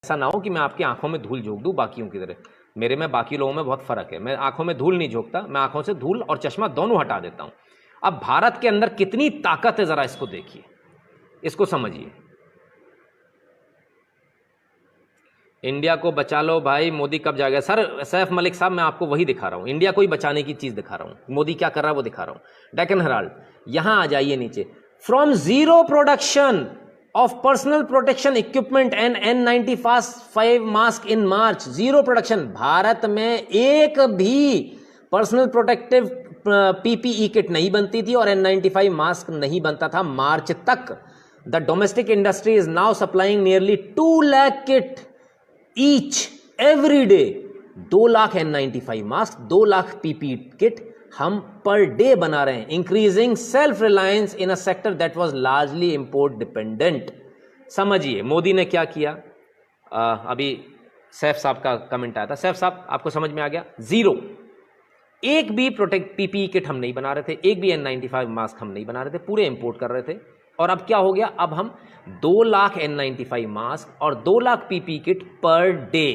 ऐसा ना हो कि मैं आपकी आंखों में धूल झोंक दूं बाकियों की तरह। मेरे में बाकी लोगों में बहुत फर्क है। मैं आंखों में धूल नहीं झोंकता, मैं आंखों से धूल और चश्मा दोनों हटा देता हूं। अब भारत के अंदर कितनी ताकत है, जरा इसको देखिए, इसको समझिए। इंडिया को बचा लो भाई, मोदी कब जाएगा? सर सैफ मलिक साहब, मैं आपको वही दिखा रहा हूं, इंडिया को ही बचाने की चीज दिखा रहा हूं। मोदी क्या कर रहा है वो दिखा रहा हूं। डेक्कन हेराल्ड, यहां आ जाइए नीचे। From zero production of personal protection equipment and N95 mask in March, zero production. Bharat में एक भी पर्सनल प्रोटेक्टिव पीपीई किट नहीं बनती थी और N95 मास्क नहीं बनता था मार्च तक। The domestic industry is now supplying nearly 2 lakh kit each every day. 2 lakh N95 mask, 2 lakh PPE kit हम पर डे बना रहे हैं। Increasing self reliance in a sector that was largely import dependent. समझिए मोदी ने क्या किया। अभी सैफ साहब का कमेंट आया था। सैफ साहब, आपको समझ में आ गया? जीरो, एक भी प्रोटेक्ट पीपीई किट हम नहीं बना रहे थे, एक भी N95 मास्क हम नहीं बना रहे थे, पूरे इंपोर्ट कर रहे थे। और अब क्या हो गया? अब हम 2 लाख N95 मास्क और 2 lakh PPE kit per day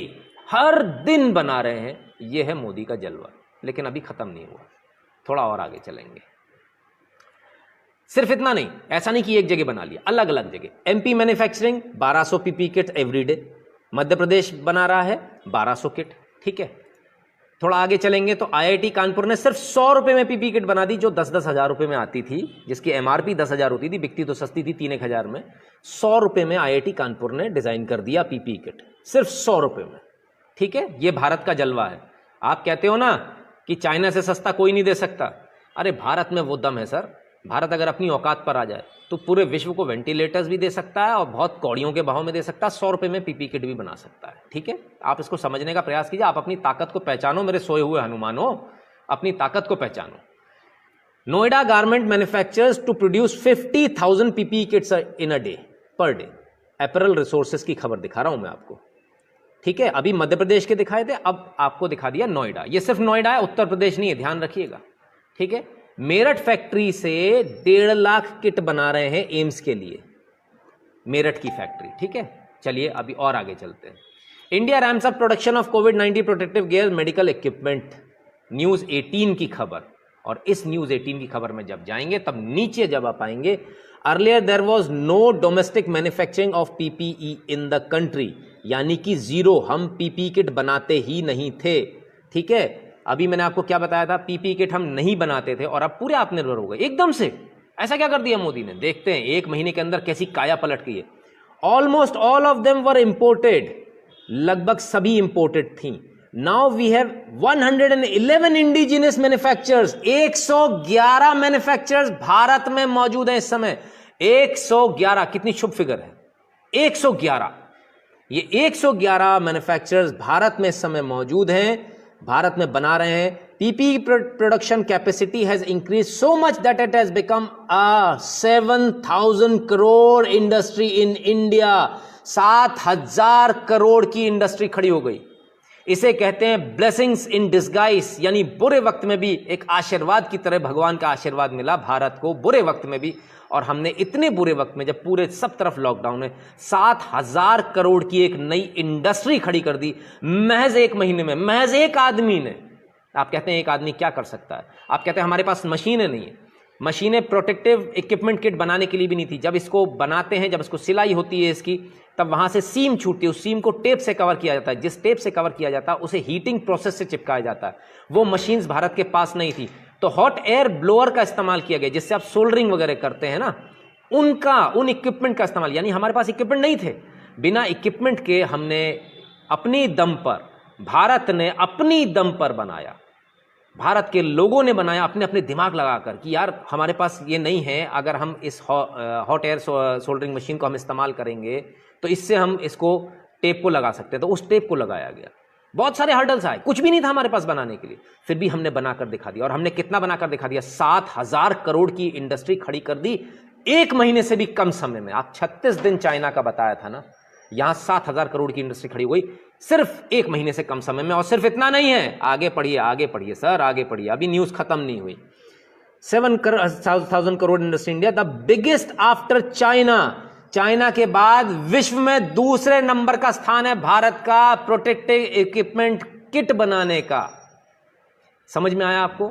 हर दिन बना रहे हैं। यह है मोदी का जलवा। लेकिन अभी खत्म नहीं हुआ, थोड़ा और आगे चलेंगे। सिर्फ इतना नहीं, ऐसा नहीं कि एक जगह बना लिया, अलग अलग जगह। MP manufacturing 1200 PPE kit every day. Madhya Pradesh बना रहा है 1200 किट। ठीक है, थोड़ा आगे चलेंगे तो आईआईटी कानपुर ने सिर्फ 100 रुपए में पीपीई किट बना दी, जो 10-10 हजार रुपए में आती थी, जिसकी एमआरपी 10,000 होती थी, बिकती तो सस्ती थी 3-1 हजार में। 100 रुपए में आईआईटी कानपुर ने डिजाइन कर दिया पीपीई किट, सिर्फ 100 रुपए में। ठीक है, यह भारत का जलवा है। आप कहते हो ना कि चाइना से सस्ता कोई नहीं दे सकता, अरे भारत में वो दम है सर। भारत अगर अपनी औकात पर आ जाए तो पूरे विश्व को वेंटिलेटर्स भी दे सकता है और बहुत कौड़ियों के भाव में दे सकता है। 100 रुपए में पीपीई किट भी बना सकता है। ठीक है, आप इसको समझने का प्रयास कीजिए। आप अपनी ताकत को पहचानो मेरे सोए हुए हनुमानों, अपनी ताकत को पहचानो। Noida garment manufacturers to produce 50,000 PPE kits in a day, per day. Apparel resources की खबर दिखा रहा हूं मैं आपको। ठीक है, अभी मध्य प्रदेश के दिखाए थे, अब आपको दिखा दिया नोएडा। ये सिर्फ नोएडा है, उत्तर प्रदेश नहीं है, ध्यान रखिएगा। ठीक है, मेरठ फैक्ट्री से 1.5 लाख किट बना रहे हैं एम्स के लिए, मेरठ की फैक्ट्री। ठीक है, चलिए अभी और आगे चलते हैं। India ramps up production of covid protective gear medical equipment, news 18 की खबर। और इस न्यूज 18 की खबर में जब जाएंगे तब नीचे जब आप आएंगे, earlier there was no domestic manufacturing of PPE in the country, यानी कि जीरो, हम पीपीई किट बनाते ही नहीं थे। ठीक है, अभी मैंने आपको क्या बताया था, पीपीई किट हम नहीं बनाते थे और अब पूरे आत्मनिर्भर हो गए एकदम से। ऐसा क्या कर दिया मोदी ने? देखते हैं 1 महीने के अंदर कैसी काया पलट गई है। Almost all of them were imported, लगभग सभी इंपोर्टेड थी। Now we have 111 indigenous manufacturers, 111 manufacturers Bharat में मौजूद है इस समय। 111, कितनी शुभ फिगर है, 111। ये 111 मैन्युफैक्चरर्स भारत में इस समय मौजूद हैं, भारत में बना रहे हैं। PPE production capacity has increase so much that it has become a 7,000 crore industry in India. 7,000 crore की इंडस्ट्री खड़ी हो गई। इसे कहते हैं ब्लेसिंग्स इन डिस्गाइज, यानी बुरे वक्त में भी एक आशीर्वाद की तरह भगवान का आशीर्वाद मिला भारत को, बुरे वक्त में भी। और हमने इतने बुरे वक्त में, जब पूरे सब तरफ लॉकडाउन है, 7,000 करोड़ की एक नई इंडस्ट्री खड़ी कर दी महज 1 महीने में, महज एक आदमी ने। आप कहते हैं एक आदमी क्या कर सकता है? आप कहते हैं हमारे पास मशीनें नहीं है। मशीनें प्रोटेक्टिव इक्विपमेंट किट बनाने के लिए भी नहीं थी। जब इसको बनाते हैं, जब इसको सिलाई होती है इसकी, तब वहां से सीम छूटती है, उस सीम को टेप से कवर किया जाता है। जिस टेप से कवर किया जाता है उसे हीटिंग प्रोसेस से चिपकाया जाता है। वो मशीन्स भारत के पास नहीं थी, तो हॉट एयर ब्लोअर का इस्तेमाल किया गया, जिससे आप सोल्डरिंग वगैरह करते हैं ना, उन इक्विपमेंट का इस्तेमाल। यानी हमारे पास इक्विपमेंट नहीं थे। बिना इक्विपमेंट के हमने अपनी दम पर, भारत ने अपनी दम पर बनाया, भारत के लोगों ने बनाया अपने अपने दिमाग लगाकर कि यार हमारे पास ये नहीं है, अगर हम इस हॉट एयर सोल्डरिंग मशीन को हम इस्तेमाल करेंगे तो इससे हम इसको टेप को लगा सकते हैं। तो उस टेप को लगाया गया। बहुत सारे हर्डल्स आए, कुछ भी नहीं था हमारे पास बनाने के लिए, फिर भी हमने बनाकर दिखा दिया। और हमने कितना बनाकर दिखा दिया? 7,000 करोड़ की इंडस्ट्री खड़ी कर दी 1 महीने से भी कम समय में। आप 36 दिन चाइना का बताया था ना, यहां 7,000 करोड़ की इंडस्ट्री खड़ी हो गई सिर्फ 1 महीने से कम समय में। और सिर्फ इतना नहीं है, आगे पढ़िए सर, आगे पढ़िए, अभी न्यूज खत्म नहीं हुई। 7,000 crore industry India, the biggest after China, China के बाद विश्व में दूसरे नंबर का स्थान है भारत का प्रोटेक्टिव इक्विपमेंट किट बनाने का। समझ में आया आपको?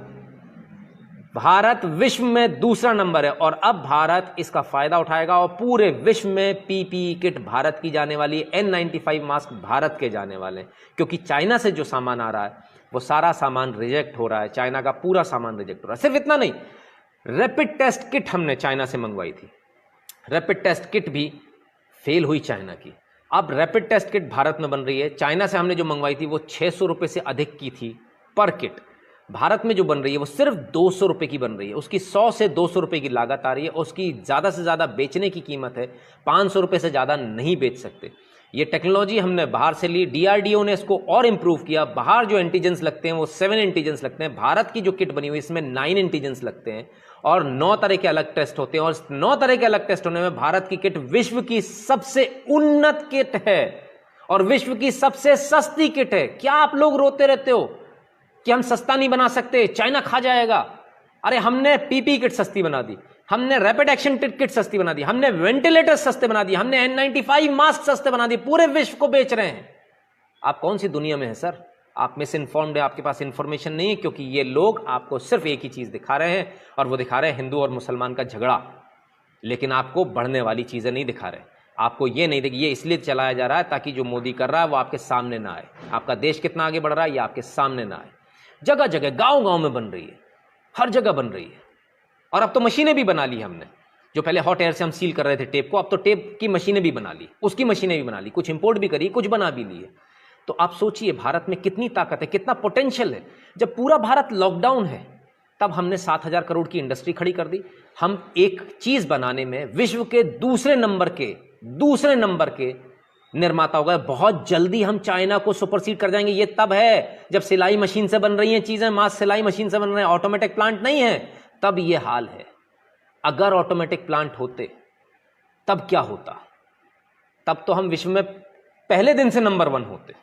भारत विश्व में दूसरा नंबर है और अब भारत इसका फायदा उठाएगा और पूरे विश्व में पीपीई किट भारत की जाने वाली है, N95 मास्क भारत के जाने वाले हैं, क्योंकि चाइना से जो सामान आ रहा है वो सारा सामान रिजेक्ट हो रहा है, चाइना का पूरा सामान रिजेक्ट हो रहा है। सिर्फ इतना नहीं, रैपिड टेस्ट किट हमने चाइना से मंगवाई थी, रैपिड टेस्ट किट भी फेल हुई चाइना की। अब रैपिड टेस्ट किट भारत में बन रही है, चाइना से हमने जो मंगवाई थी वो 600 रुपये से अधिक की थी पर किट, भारत में जो बन रही है वो सिर्फ 200 रुपये की बन रही है। उसकी 100 से 200 रुपये की लागत आ रही है, उसकी ज़्यादा से ज़्यादा बेचने की कीमत है 500 रुपये से ज़्यादा नहीं बेच सकते। ये टेक्नोलॉजी हमने बाहर से ली, डीआरडीओ ने इसको और इम्प्रूव किया। बाहर जो एंटीजेंस लगते हैं वो 7 एंटीजेंस लगते हैं, भारत की जो किट बनी हुई इसमें 9 एंटीजेंस लगते हैं और 9 तरह के अलग टेस्ट होते हैं। और 9 तरह के अलग टेस्ट होने में भारत की किट विश्व की सबसे उन्नत किट है और विश्व की सबसे सस्ती किट है। क्या आप लोग रोते रहते हो कि हम सस्ता नहीं बना सकते, चाइना खा जाएगा? अरे हमने पीपी किट सस्ती बना दी, हमने रैपिड एक्शन किट सस्ती बना दी, हमने वेंटिलेटर सस्ते बना दिए, हमने N95 मास्क सस्ते बना दिए, पूरे विश्व को बेच रहे हैं। आप कौन सी दुनिया में हैं सर? आप मिस इन्फॉर्म्ड है, आपके पास इंफॉर्मेशन नहीं है, क्योंकि ये लोग आपको सिर्फ एक ही चीज दिखा रहे हैं और वो दिखा रहे हैं हिंदू और मुसलमान का झगड़ा, लेकिन आपको बढ़ने वाली चीजें नहीं दिखा रहे। आपको ये नहीं ये इसलिए चलाया जा रहा है ताकि जो मोदी कर रहा है वो आपके सामने ना आए। आपका देश कितना आगे बढ़ रहा है ये आपके सामने ना आए। जगह जगह गांव गांव में बन रही है, हर जगह बन रही है। और अब तो मशीनें भी बना ली हमने, जो पहले हॉट एयर से हम सील कर रहे थे टेप को, अब तो टेप की मशीनें भी बना ली, उसकी मशीनें भी बना ली, कुछ इंपोर्ट भी करी, कुछ बना भी ली है। तो आप सोचिए भारत में कितनी ताकत है, कितना पोटेंशियल है। जब पूरा भारत लॉकडाउन है तब हमने 7,000 करोड़ की इंडस्ट्री खड़ी कर दी। हम एक चीज बनाने में विश्व के दूसरे नंबर के निर्माता हो गए। बहुत जल्दी हम चाइना को सुपरसीड कर जाएंगे। ये तब है जब सिलाई मशीन से बन रही हैं चीजें, मास सिलाई मशीन से बन रहे हैं, ऑटोमेटिक प्लांट नहीं है, तब ये हाल है। अगर ऑटोमेटिक प्लांट होते तब क्या होता? तब तो हम विश्व में पहले दिन से नंबर 1 होते।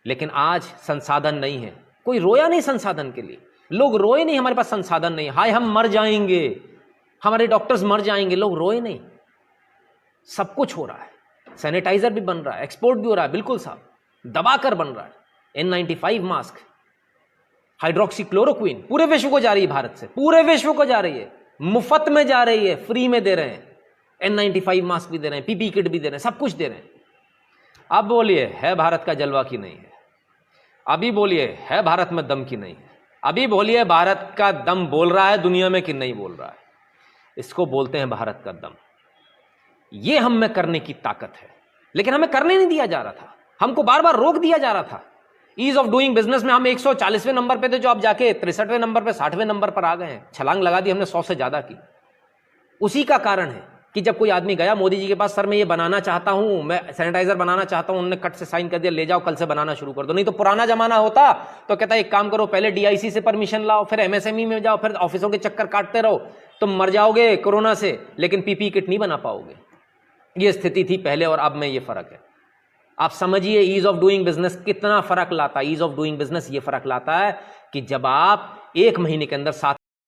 लेकिन आज संसाधन नहीं है, कोई रोया नहीं संसाधन के लिए, लोग रोए नहीं हमारे पास संसाधन नहीं, हाय हम मर जाएंगे, हमारे डॉक्टर्स मर जाएंगे, लोग रोए नहीं। सब कुछ हो रहा है, सैनिटाइजर भी बन रहा है, एक्सपोर्ट भी हो रहा है, बिल्कुल साहब, दबाकर बन रहा है। N95 मास्क, हाइड्रोक्सीक्लोरोक्विन पूरे विश्व को जा रही है, भारत से पूरे विश्व को जा रही है, मुफ्त में जा रही है, फ्री में दे रहे हैं। N95 मास्क भी दे रहे हैं, पीपी किट भी दे रहे हैं, सब कुछ दे रहे हैं। अब बोलिए है भारत का जलवा की नहीं है? अभी बोलिए है भारत में दम की नहीं है? अभी बोलिए भारत का दम बोल रहा है दुनिया में कि नहीं बोल रहा है? इसको बोलते हैं भारत का दम। ये हम में करने की ताकत है, लेकिन हमें करने नहीं दिया जा रहा था, हमको बार बार रोक दिया जा रहा था। ईज ऑफ डूइंग बिजनेस में हम 140वें नंबर पे थे, जो अब जाके 63वें नंबर पे 60वें नंबर पर आ गए हैं। छलांग लगा दी हमने 100 से ज्यादा की। उसी का कारण है कि जब कोई आदमी गया मोदी जी के पास, सर मैं ये बनाना चाहता हूं, मैं सैनिटाइजर बनाना चाहता हूं, उन्होंने कट से साइन कर दिया, ले जाओ कल से बनाना शुरू कर दो। नहीं तो पुराना जमाना होता तो कहता एक काम करो, पहले DIC से परमिशन लाओ, फिर MSME में जाओ, फिर ऑफिसों के चक्कर काटते रहो, तुम मर जाओगे कोरोना से, लेकिन पीपी किट नहीं बना पाओगे। ये स्थिति थी पहले और अब में ये फर्क है। आप समझिए ईज ऑफ डूइंग बिजनेस कितना फर्क लाता है। ईज ऑफ डूइंग बिजनेस ये फर्क लाता है कि जब आप 1 महीने के अंदर 7